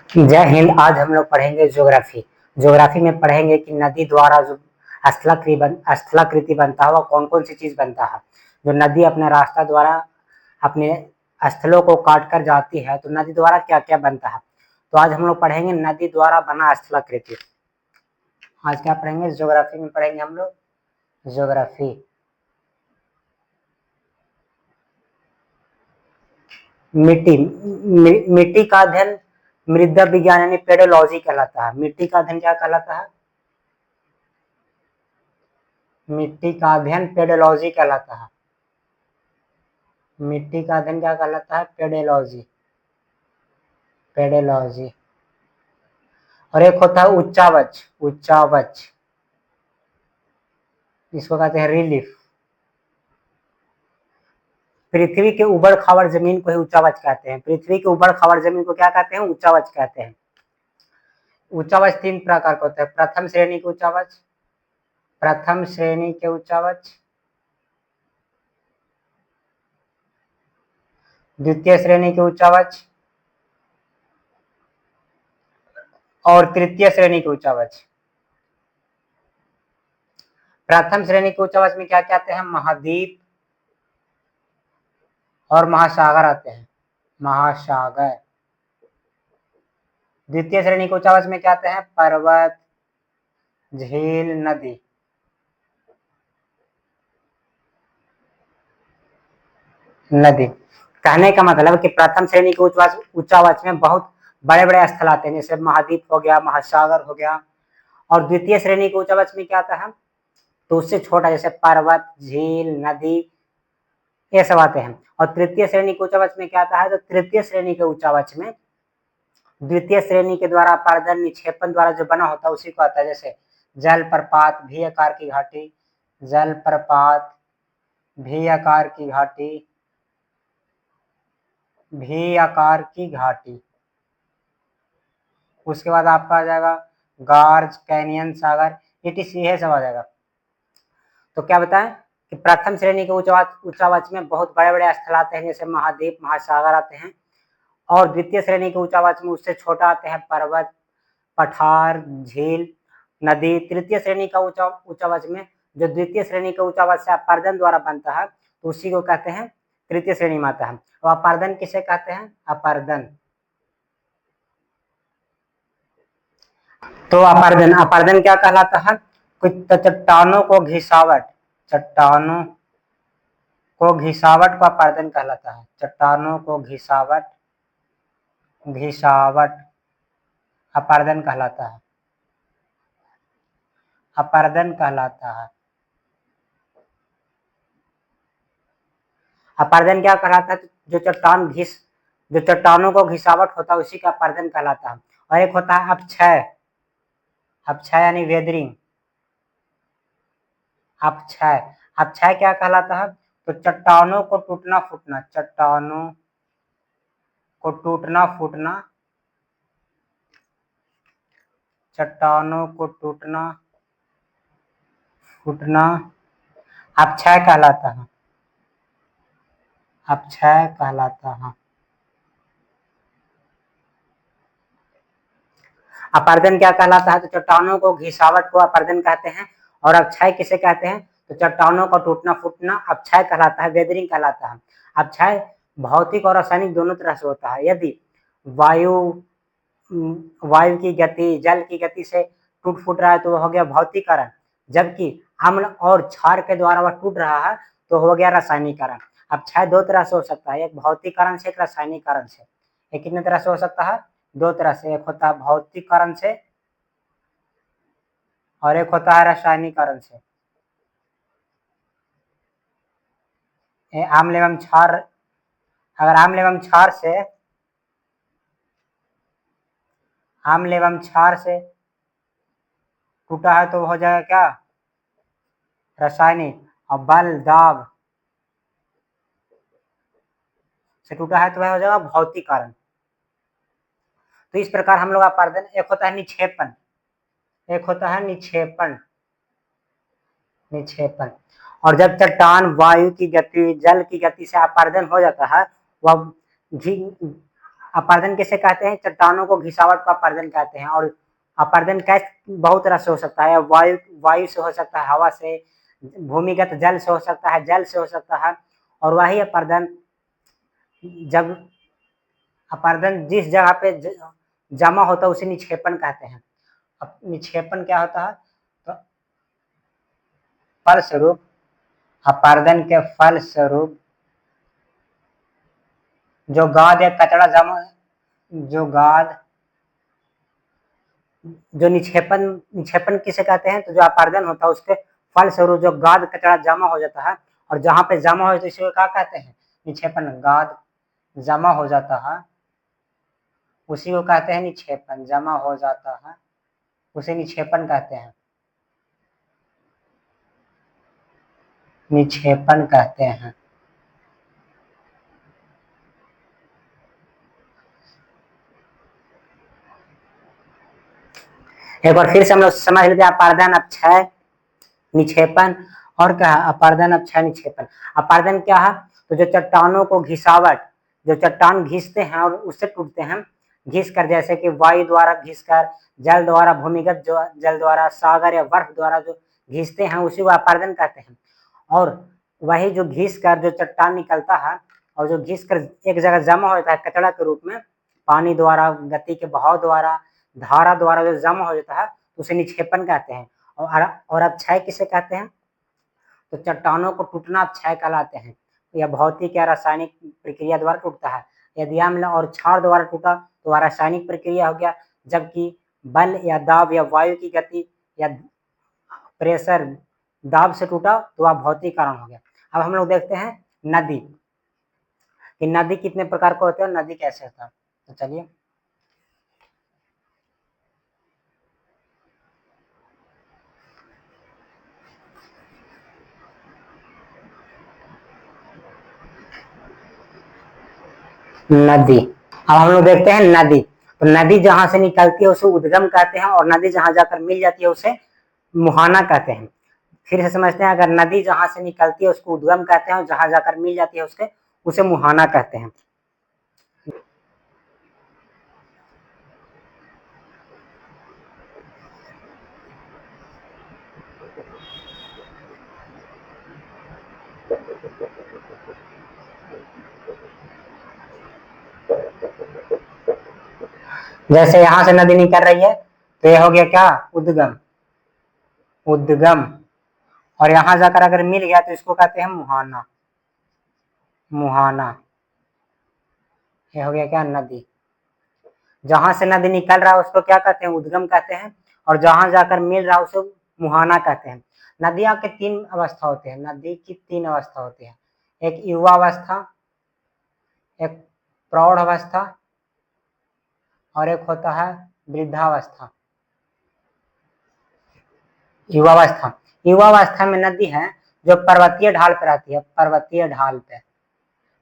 जय हिंद। आज हम लोग पढ़ेंगे ज्योग्राफी। ज्योग्राफी में पढ़ेंगे कि नदी द्वारा जो स्थलाकृति बनता है, वह कौन कौन सी चीज बनता है। जो नदी अपने रास्ता द्वारा अपने स्थलों को काट कर जाती है, तो नदी द्वारा क्या क्या बनता है। तो आज हम लोग पढ़ेंगे नदी द्वारा बना स्थलाकृति। आज क्या पढ़ेंगे? ज्योग्राफी में पढ़ेंगे हम लोग ज्योग्राफी। मिट्टी का अध्ययन मृदा विज्ञान यानी पेडोलॉजी कहलाता है। मिट्टी का अध्ययन क्या कहलाता है? मिट्टी का अध्ययन पेडोलॉजी कहलाता है। मिट्टी का अध्ययन क्या कहलाता है? पेडोलॉजी। पेडोलॉजी। और एक होता है उच्चावच। उच्चावच, इसको कहते हैं रिलीफ। पृथ्वी के उबड़ खाबड़ जमीन को ही उच्चावच कहते हैं। पृथ्वी के उबड़ खाबड़ जमीन को क्या कहते हैं? उच्चावच कहते हैं। उच्चावच तीन प्रकार के होते हैं। प्रथम श्रेणी के उच्चावच, प्रथम श्रेणी के उच्चावच, द्वितीय श्रेणी के उच्चावच और तृतीय श्रेणी के उच्चावच। प्रथम श्रेणी के उच्चावच में क्या कहते हैं? महाद्वीप और महासागर आते हैं। महासागर। द्वितीय श्रेणी के उच्चावच में क्या आते हैं? पर्वत, झील, नदी। नदी कहने का मतलब कि प्रथम श्रेणी के उच्चावच में बहुत बड़े बड़े स्थल आते हैं, जैसे महाद्वीप हो गया, महासागर हो गया। और द्वितीय श्रेणी के उच्चावच में क्या आता है? तो उससे छोटा, जैसे पर्वत, झील, नदी, ये सब आते हैं। और तृतीय श्रेणी के उच्चावच में क्या आता है? तो तृतीय श्रेणी के उच्चावच में द्वितीय श्रेणी के द्वारा अपारदन निक्षेपण द्वारा जो बना होता है उसी को आता है। जैसे जल प्रपात, भी आकार की घाटी, जल प्रपात, भी आकार की घाटी, भी आकार की घाटी। उसके बाद आपका आ जाएगा गार्ज, कैनियन, सागर, ये सब आ जाएगा। तो क्या बताएं कि प्रथम श्रेणी के उच्चावच में बहुत बड़े बड़े स्थल आते हैं, जैसे महाद्वीप, महासागर आते हैं। और द्वितीय श्रेणी के उच्चावच में उससे छोटा आते हैं पर्वत, पठार, झील, नदी। तृतीय श्रेणी का उच्चावच में जो द्वितीय श्रेणी के उच्चावच से अपारदन द्वारा बनता है, तो उसी को कहते हैं तृतीय श्रेणी में आता है। और अपारदन किसे कहते हैं? अपारदन। तो अपारदन, अपारदन क्या कहलाता है? कुछ चट्टानों को घिसावट, चट्टानों को घिसावट को अपारदन कहलाता है। चट्टानों को घिसावट, घिसावट अपारदन कहलाता है। अपारदन कहलाता है। अपारदन क्या कहलाता है? जो चट्टानों को घिसावट होता है उसी का अपारदन कहलाता है। और एक होता है अपक्षय। अपक्षय यानी वेदरिंग। अपक्षय, अपक्षय क्या कहलाता है? तो चट्टानों को टूटना फूटना, चट्टानों को टूटना फूटना, चट्टानों को टूटना फूटना अपक्षय कहलाता है। अपक्षय कहलाता है। अपारदन क्या कहलाता है? तो चट्टानों को घिसावट को अपारदन कहते हैं। और अपक्षय किसे कहते हैं? तो चट्टानों का टूटना फूटना अपक्षय कहलाता है, वेदरिंग कहलाता है। अपक्षय भौतिक और रासायनिक दोनों तरह से होता है। यदि वायु वायु की गति, जल की गति से टूट फूट रहा है तो वह हो गया भौतिकरण। जबकि अम्ल और क्षार के द्वारा वह टूट रहा है तो हो गया रासायनिकरण। अपक्षय दो तरह से हो सकता है, एक भौतिक कारण से, एक रासायनिक कारण से। ये कितने तरह से हो सकता है? दो तरह से। एक होता है भौतिक कारण से और एक होता है रासायनिक कारण से। अम्ल एवं क्षार, अगर अम्ल एवं क्षार से, अम्ल एवं क्षार से टूटा है तो हो जाएगा क्या? रासायनिक। और बल, दाब से टूटा है तो वह हो जाएगा भौतिक कारण। तो इस प्रकार हम लोग अपारदन, एक होता है निक्षेपण, एक होता है निक्षेपण, निक्षेपण। और जब चट्टान वायु की गति, जल की गति से अपारदन हो जाता है, वह अपर्दन किसे कहते हैं? चट्टानों को घिसावट को अपर्दन कहते हैं। और अपर्दन कैसे बहुत तरह से हो सकता है, वायु से हो सकता है, हवा से, भूमिगत जल से हो सकता है, जल से हो सकता है। और वही अपर्दन जब अपर्दन जिस जगह पे जमा होता है उसे निक्षेपण कहते हैं। अब निक्षेपण क्या होता है? तो फलस्वरूप अपर्दन के फलस्वरूप जो गाद या कचरा जमा, जो गाद, जो निक्षेपण किसे कहते हैं? तो जो अपर्दन होता है उसके फलस्वरूप जो गाद कचरा जमा हो जाता है, और जहां पे जमा हो तो इसे क्या कहते हैं? निक्षेपण। गाद जमा हो जाता है उसी को कहते हैं निक्षेपण। जमा हो जाता है उसे निक्षेपण कहते हैं, निक्षेपण कहते हैं। एक बार फिर से हम लोग समझ लेते हैं अपर्दन, अपक्षय, निक्षेपण और क्या है? अपर्दन, अपक्षय, निक्षेपण। अपर्दन क्या है? तो जो चट्टानों को घिसावट, जो चट्टान घिसते हैं और उससे टूटते हैं, घिस कर, जैसे कि वायु द्वारा घिस कर, जल द्वारा, भूमिगत जो जल द्वारा, सागर या बर्फ द्वारा जो घिसते हैं उसी को अपर्दन कहते हैं। और वही जो घिस कर जो चट्टान निकलता है और जो घिस कर एक जगह जमा होता है कचरा के रूप में, पानी द्वारा, गति के बहाव द्वारा, धारा द्वारा जो जमा हो जाता है उसे निक्षेपण कहते हैं। और अपक्षय किसे कहते हैं? तो चट्टानों को टूटना क्षय कहलाते हैं। यह भौतिक या रासायनिक प्रक्रिया द्वारा टूटता है। यदि अम्ल और क्षार द्वारा टूटा तो वह रासायनिक प्रक्रिया हो गया, जबकि बल या दाब या वायु की गति या प्रेशर दाब से टूटा तो वह भौतिक कारण हो गया। अब हम लोग देखते हैं नदी, कि नदी कितने प्रकार का होते हैं और नदी कैसे होता है। तो चलिए, नदी। अब हम लोग देखते हैं नदी। तो नदी जहां से निकलती है उसे उद्गम कहते हैं, और नदी जहां जाकर मिल जाती है उसे मुहाना कहते हैं। फिर से समझते हैं, अगर नदी जहां से निकलती है उसको उद्गम कहते हैं और जहां जाकर मिल जाती है उसके उसे मुहाना कहते हैं। जैसे यहां से नदी निकल रही है तो यह हो गया क्या? उद्गम, उद्गम। और यहां जाकर अगर मिल गया तो इसको कहते हैं मुहाना, मुहाना। यह हो गया क्या? नदी। जहां से नदी निकल रहा है उसको क्या कहते हैं? उद्गम कहते हैं। और जहां जाकर मिल रहा है उसे मुहाना कहते हैं। नदियां के तीन अवस्था होते हैं, नदी की तीन अवस्था होती है। एक युवावस्था, एक प्रौढ़ अवस्था और एक होता है वृद्धावस्था। युवावस्था, युवावस्था में नदी है जो पर्वतीय ढाल पर रहती है, पर्वतीय ढाल पे।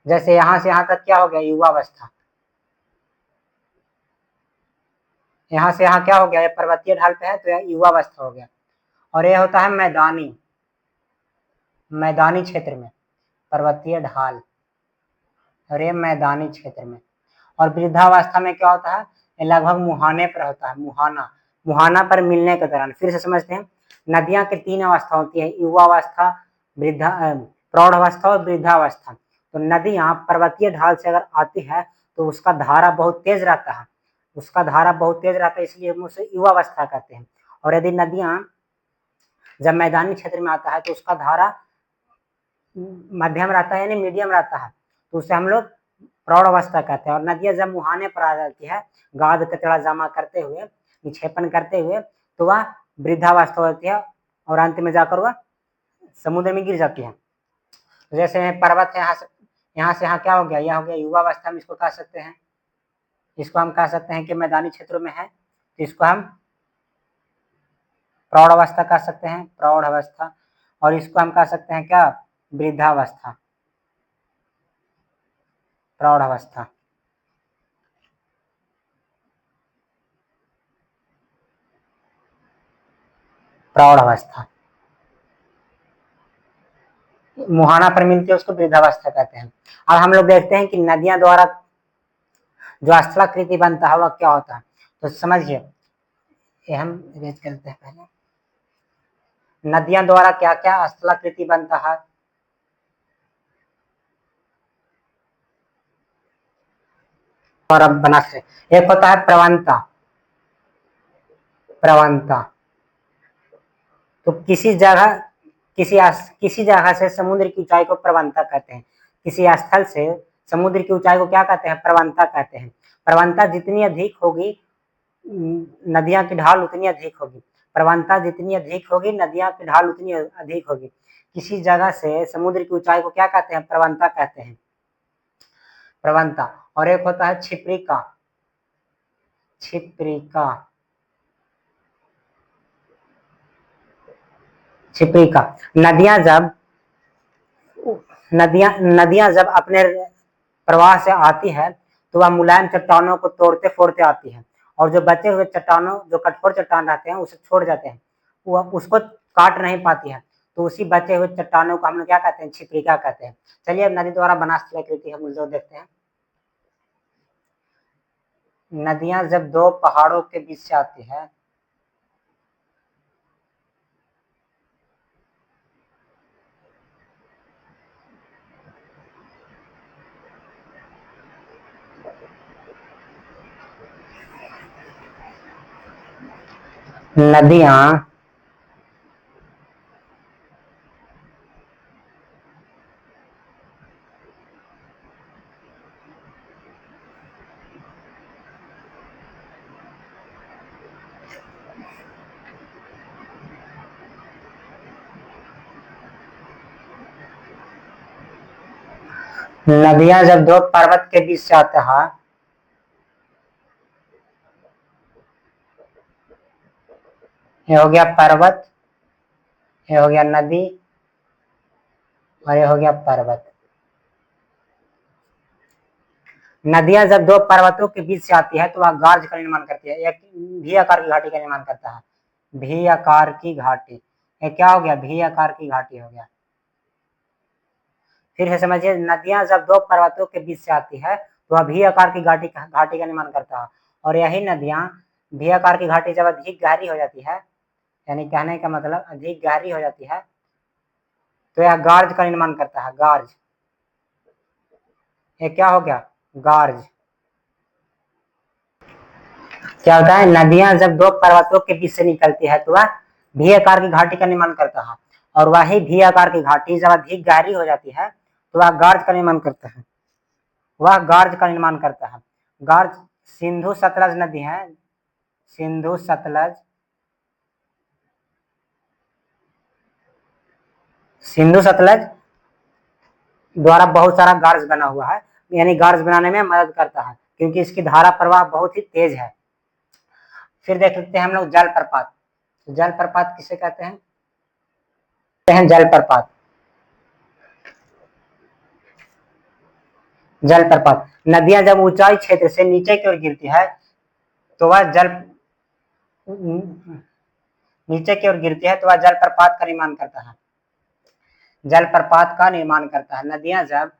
जैसे यहां से यहां तक क्या हो गया? युवावस्था। यहाँ से यहाँ क्या हो गया? ये पर्वतीय ढाल पे है तो यह युवावस्था हो गया। और यह होता है मैदानी, मैदानी क्षेत्र में, पर्वतीय ढाल, और ये मैदानी क्षेत्र में। और वृद्धावस्था में क्या होता है? ये लगभग मुहाने पर होता है, मुहाना, मुहाना पर मिलने के दौरान। फिर से समझते हैं, नदियां की तीन अवस्था होती है, युवावस्था, वृद्धा, प्रौढ़ अवस्था और वृद्धावस्था। तो नदियां पर्वतीय ढाल से अगर आती है तो उसका धारा बहुत तेज रहता है, उसका धारा बहुत तेज रहता है, इसलिए हम उसे युवावस्था कहते हैं। और यदि नदियां जब मैदानी क्षेत्र में आता है तो उसका धारा मध्यम रहता है, यानी मीडियम रहता है, तो उसे हम लोग प्रौढ़ अवस्था कहते हैं। और नदियां जब मुहाने पर आ जाती है, गाद कचरा जमा करते हुए, निक्षेपण करते हुए, तो वह वृद्धावस्था होती है और अंत में जाकर वह समुद्र में गिर जाती है। जैसे पर्वत है, यहाँ से यहाँ क्या हो गया? यह हो गया युवावस्था में, इसको कह सकते हैं, इसको हम कह सकते हैं कि मैदानी क्षेत्रों में है तो इसको हम प्रौढ़ अवस्था कह सकते हैं, प्रौढ़ अवस्था। और इसको हम कह सकते हैं क्या? वृद्धावस्था, प्रौढ़ अवस्था। प्रौढ़ अवस्था मुहाना पर मिलती है उसको वृद्धावस्था कहते हैं। अब हम लोग देखते हैं कि नदियां द्वारा जो स्थलाकृति बनता है वह क्या होता है? तो समझिए, ये हम इरेज करते हैं पहले। नदियां द्वारा क्या क्या स्थलाकृति बनता है? और अब बना से एक होता है प्रवणता। प्रवणता तो किसी जगह से समुद्र की ऊंचाई को प्रवणता कहते हैं। किसी स्थल से समुद्र की ऊंचाई को क्या कहते हैं? प्रवणता कहते हैं। प्रवणता जितनी अधिक होगी नदियां की ढाल उतनी अधिक होगी। प्रवणता जितनी अधिक होगी नदियां की ढाल उतनी अधिक होगी। किसी जगह से समुद्र की ऊंचाई को क्या कहते हैं? प्रवणता कहते हैं। प्रवणता। और एक होता है क्षिप्रिका। क्षिप्रिका। क्षिप्रिका नदियां जब अपने प्रवाह से आती है तो वह मुलायम चट्टानों को तोड़ते फोड़ते आती है, और जो बचे हुए चट्टानों, जो कठोर चट्टान रहते हैं उसे छोड़ जाते हैं, वह उसको काट नहीं पाती है, तो उसी बचे हुए चट्टानों को हम लोग क्या कहते हैं? क्षिप्रिका कहते हैं। चलिए अब नदी द्वारा बना स्थलाकृति हम लोग देखते हैं। नदियां जब दो पहाड़ों के बीच से आती है नदियां नदियां जब दो पर्वत के बीच से आते हैं, ये हो गया पर्वत, ये हो गया नदी, और ये हो गया पर्वत। नदियां जब दो पर्वतों के बीच से आती है तो वह गार्ज का निर्माण करती है, एक भी आकार की घाटी का निर्माण करता है। भी आकार की घाटी, ये क्या हो गया? भी आकार की घाटी हो गया। फिर से समझिए, नदियां जब दो पर्वतों के बीच से आती है तो वह भी आकार की घाटी का निर्माण करता है, और यही नदियां भी आकार की घाटी जब अधिक गहरी हो जाती है, यानी कहने का मतलब अधिक गहरी हो जाती है, तो यह गार्ज का निर्माण करता है। गार्ज, ये क्या हो गया? गार्ज। क्या होता है? नदियां जब दो पर्वतों के बीच से निकलती है तो वह भी आकार की घाटी का निर्माण करता है, और वही भी आकार की घाटी जब अधिक गहरी हो जाती है तो वह गार्ज का निर्माण करता है। वह गार्ज का निर्माण करता है। गार्ज सिंधु सतलज नदी है। सिंधु सतलज, सिंधु सतलज द्वारा बहुत सारा गार्ज बना हुआ है, यानी गार्ज बनाने में मदद करता है क्योंकि इसकी धारा प्रवाह बहुत ही तेज है। फिर देख लेते हैं हम लोग जलप्रपात। जलप्रपात किसे कहते हैं? जलप्रपात। जलप्रपात, नदियां जब ऊंचाई क्षेत्र से नीचे की ओर गिरती है तो वह नीचे की ओर गिरती है तो वह जलप्रपात का निर्माण करता है। जलप्रपात का निर्माण करता है। नदियां जब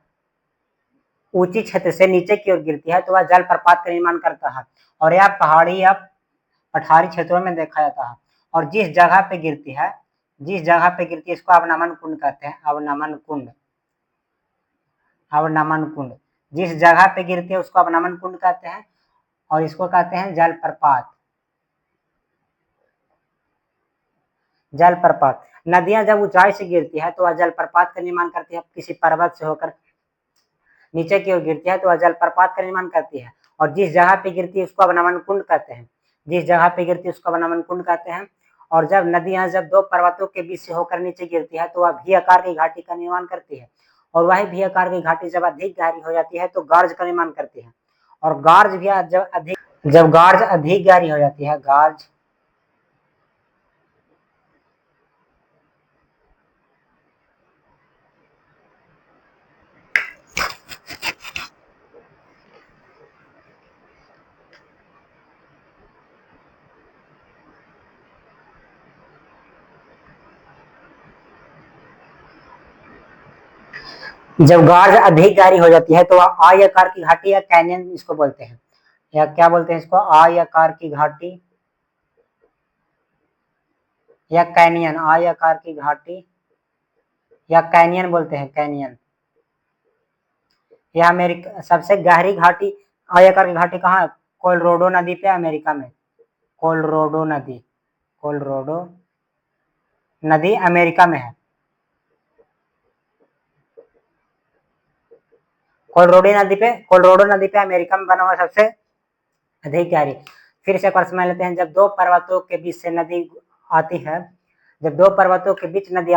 ऊंची क्षेत्र से नीचे की ओर गिरती है तो वह जलप्रपात का निर्माण करता है, और यह पहाड़ी या पठारी क्षेत्रों में देखा जाता है। और जिस जगह पे गिरती है इसको अवनमन कुंड कहते हैं। अवनमन कुंड। अवनमन कुंड, जिस जगह पे गिरती है उसको अवनमन कुंड कहते हैं, और इसको कहते हैं जलप्रपात। जलप्रपात, नदियां जब ऊंचाई से गिरती है तो वह जलप्रपात का निर्माण करती है। किसी पर्वत से होकर नीचे की ओर गिरती है तो वह जलप्रपात का निर्माण करती है, और जिस जगह पे गिरती है उसको अवनमन कुंड कहते हैं। जिस जगह पे गिरती है उसको अवनमन कुंड कहते हैं। और जब नदियां जब दो पर्वतों के बीच से होकर नीचे गिरती है तो वह भी आकार की घाटी का निर्माण करती है, और वही भी आकार की घाटी जब अधिक गहरी हो जाती है तो गार्ज का निर्माण करती है। और गार्ज भी जब गार्ज अधिक गहरी हो जाती है, गार्ज जब गार्ज अधिक गहरी हो जाती है तो वह आई आकार की घाटी या कैनियन इसको बोलते हैं। या क्या बोलते हैं इसको, आयताकार की घाटी या कैनियन, आयताकार की घाटी या कैनियन बोलते हैं, कैनियन। यह अमेरिका सबसे गहरी घाटी, आयताकार की घाटी कहाँ है? कोलोराडो नदी पे, अमेरिका में। कोलोराडो नदी, कोलोराडो नदी अमेरिका में है। कोलोराडो नदी पे अमेरिका में बना हुआ सबसे अधिक गहरी। फिर से क्वेश्चन में लेते हैं, जब दो पर्वतों के बीच से नदी आती है, जब दो पर्वतों के बीच से नदी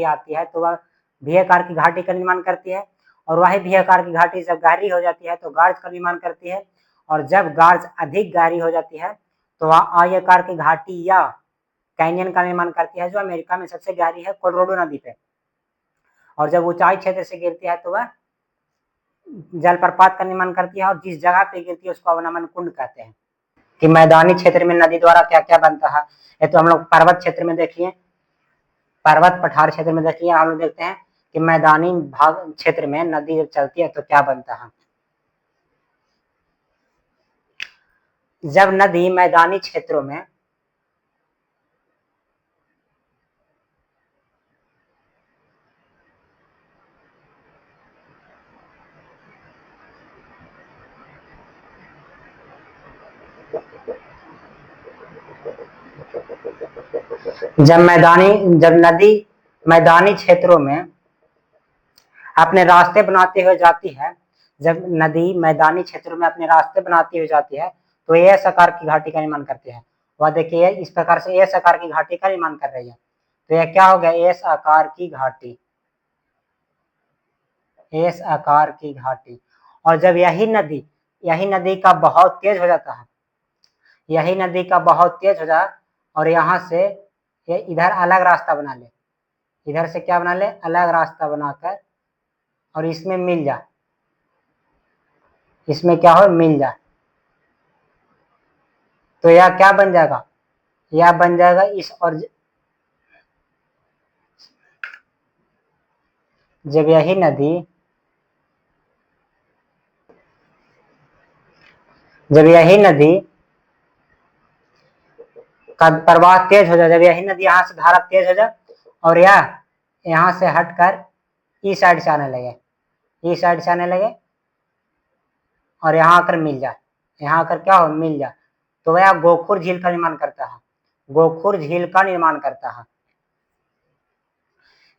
आती है तो वह वी आकार की घाटी का निर्माण करती है, और वही वी आकार की घाटी जब गहरी हो जाती है तो गार्ज का निर्माण करती है, और जब गार्ज अधिक गहरी हो जाती है तो वह आयताकार की घाटी या कैनियन का निर्माण करती है, जो अमेरिका में सबसे गहरी है, कोलोराडो नदी पे। और जब ऊंचाई क्षेत्र से गिरती है तो वह जलप्रपात का निर्माण करती है, और जिस जगह पे गिरती है उसको अवनमन कुंड कहते हैं। कि मैदानी क्षेत्र में नदी द्वारा क्या क्या बनता है, ये तो हम लोग पर्वत क्षेत्र में देखिए, पर्वत पठार क्षेत्र में देखिए, हम लोग देखते हैं कि मैदानी भाग क्षेत्र में नदी जब चलती है तो क्या बनता है। जब नदी मैदानी क्षेत्रों में जब नदी मैदानी क्षेत्रों में अपने रास्ते बनाते हुए जाती है, जब नदी मैदानी क्षेत्रों में अपने रास्ते बनाती हुई जाती है तो एस आकार की घाटी का निर्माण करती है। वह देखिए इस प्रकार से एस आकार की घाटी का निर्माण कर रही है, तो यह क्या हो गया, एस आकार की घाटी, एस आकार की घाटी। और जब यही नदी का बहाव तेज हो जाता है, यही नदी का बहाव तेज हो जाए और यहाँ से ये इधर अलग रास्ता बना ले, इधर से क्या बना ले, अलग रास्ता बनाकर, और इसमें मिल जाए, इसमें क्या हो, मिल जाए, तो यह क्या बन जाएगा, यह बन जाएगा इस, और जब यही नदी का प्रवाह तेज हो जाए, जब यही नदी यहाँ से धारा तेज हो जाए और यह यहाँ से हटकर इस साइड से आने लगे, इस साइड से आने लगे, और यहाँ आकर मिल जाए, यहाँ आकर क्या हो, मिल जाए, तो वह गोखुर झील का निर्माण करता है, गोखुर झील का निर्माण करता है।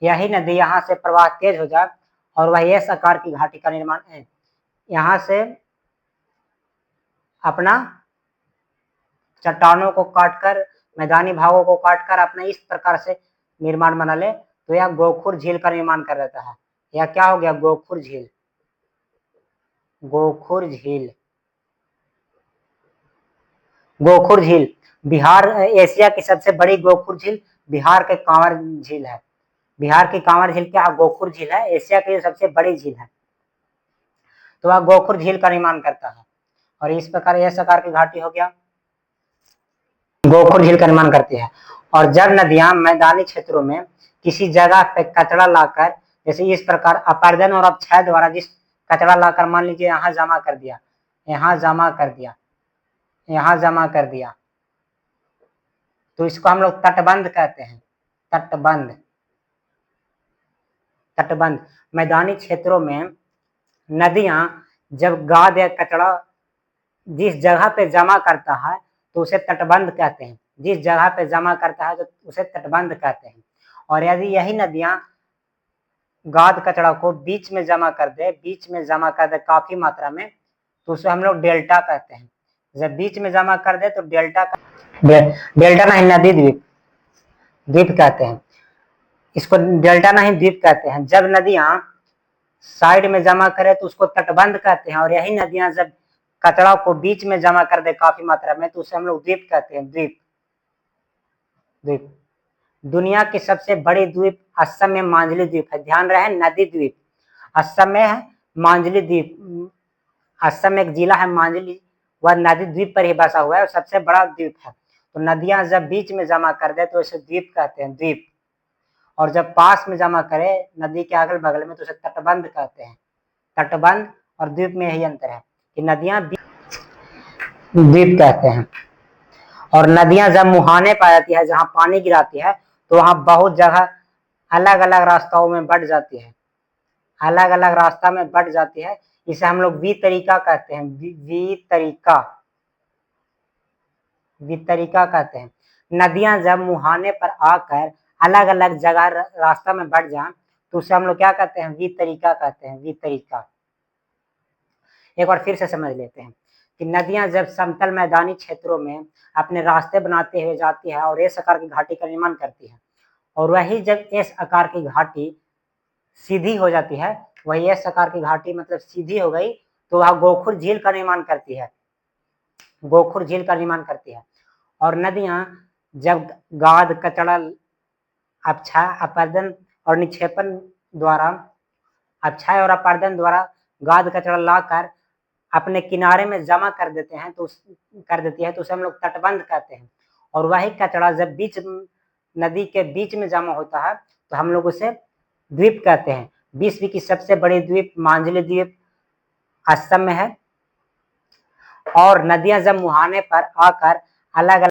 यही नदी यहाँ से प्रवाह तेज हो जाए और वह एस आकार की घाटी का निर्माण है, यहाँ से अपना चट्टानों को काटकर, मैदानी भागों को काटकर अपना इस प्रकार से निर्माण बना ले, तो यह गोखुर झील का निर्माण कर देता है। यह क्या हो गया, गोखुर झील, गोखुर झील, गोखुर झील बिहार, एशिया की सबसे बड़ी गोखुर झील बिहार के कांवर झील है। बिहार की कांवर झील क्या है, गोखुर झील है, एशिया की सबसे बड़ी झील है, तो वह गोखुर झील का निर्माण करता है। और इस प्रकार यह आकार की घाटी हो गया, गोखुर झील का निर्माण करती है। और जब नदियां मैदानी क्षेत्रों में किसी जगह पे कचरा लाकर, जैसे इस प्रकार अपर्दन और अपक्षय द्वारा जिस कचरा लाकर मान लीजिए यहाँ जमा कर दिया, यहाँ जमा कर दिया, यहाँ जमा कर दिया, तो इसको हम लोग तटबंध कहते हैं, तटबंध, तटबंध। मैदानी क्षेत्रों में नदियां जब गाद या कचरा जिस जगह पे जमा करता है तो उसे तटबंध कहते हैं, जिस जगह पे जमा करता है तो उसे तटबंध कहते हैं। और यदि यही नदियां गाद कचरा को बीच में जमा कर दे, बीच में जमा कर दे काफी मात्रा में, तो उसे हम लोग डेल्टा कहते हैं। जब बीच में जमा कर दे तो डेल्टा नहीं, नदी द्वीप, द्वीप कहते हैं इसको, डेल्टा नहीं द्वीप कहते हैं। जब नदियां साइड में जमा करे तो उसको तटबंध कहते हैं, और यही नदियां जब कचरा को बीच में जमा कर दे काफी मात्रा में तो उसे हम लोग द्वीप कहते हैं, द्वीप, द्वीप। दुनिया की सबसे बड़ी द्वीप असम में मांझली द्वीप है, ध्यान रहे नदी द्वीप, असम में है मांझली द्वीप, असम में एक जिला है मांझली, वह नदी द्वीप पर ही बसा हुआ है और सबसे बड़ा द्वीप है। तो नदियां जब बीच में जमा कर दे तो इसे द्वीप कहते हैं, द्वीप। और जब पास में जमा करे नदी के अगल बगल में तो उसे तटबंध कहते हैं, तटबंध और द्वीप में यही अंतर है। कि नदियां द्वीप कहते हैं। और नदियां जब मुहाने पर आती है, जहां पानी गिराती है, तो वहां बहुत जगह अलग अलग रास्ताओं में बढ़ जाती है, अलग अलग रास्ता में बढ़ जाती है। इसे हम लोग वितरिका कहते हैं, वितरिका, वितरिका कहते हैं। नदियां जब मुहाने पर आकर अलग अलग जगह रास्ता में बढ़ जाए तो उसे हम लोग क्या कहते हैं, वितरिका कहते हैं, वितरिका। एक बार फिर से समझ लेते हैं कि नदियां जब समतल मैदानी क्षेत्रों में अपने रास्ते बनाते हुए जाती है और इस आकार की घाटी का निर्माण करती है, और वही जब इस आकार की घाटी सीधी हो जाती है, वही इस आकार की घाटी मतलब सीधी हो गई, तो वह गोखुर झील का निर्माण करती है, गोखुर झील का निर्माण करती है। और नदियां जब गाद कचड़ा अपरदन और निक्षेपण द्वारा, अक्षय और अपरदन द्वारा गाद कचड़ा लाकर अपने किनारे में जमा कर देते हैं, तो कर देती है, तो उसे हम लोग तटबंध कहते हैं। और वही कचड़ा जब बीच नदी के बीच में जमा होता है तो हम लोग उसे द्वीप कहते हैं। विश्व की सबसे बड़ी द्वीप मांझली द्वीप असम में है। और नदियां जब मुहाने पर आकर अलग अलग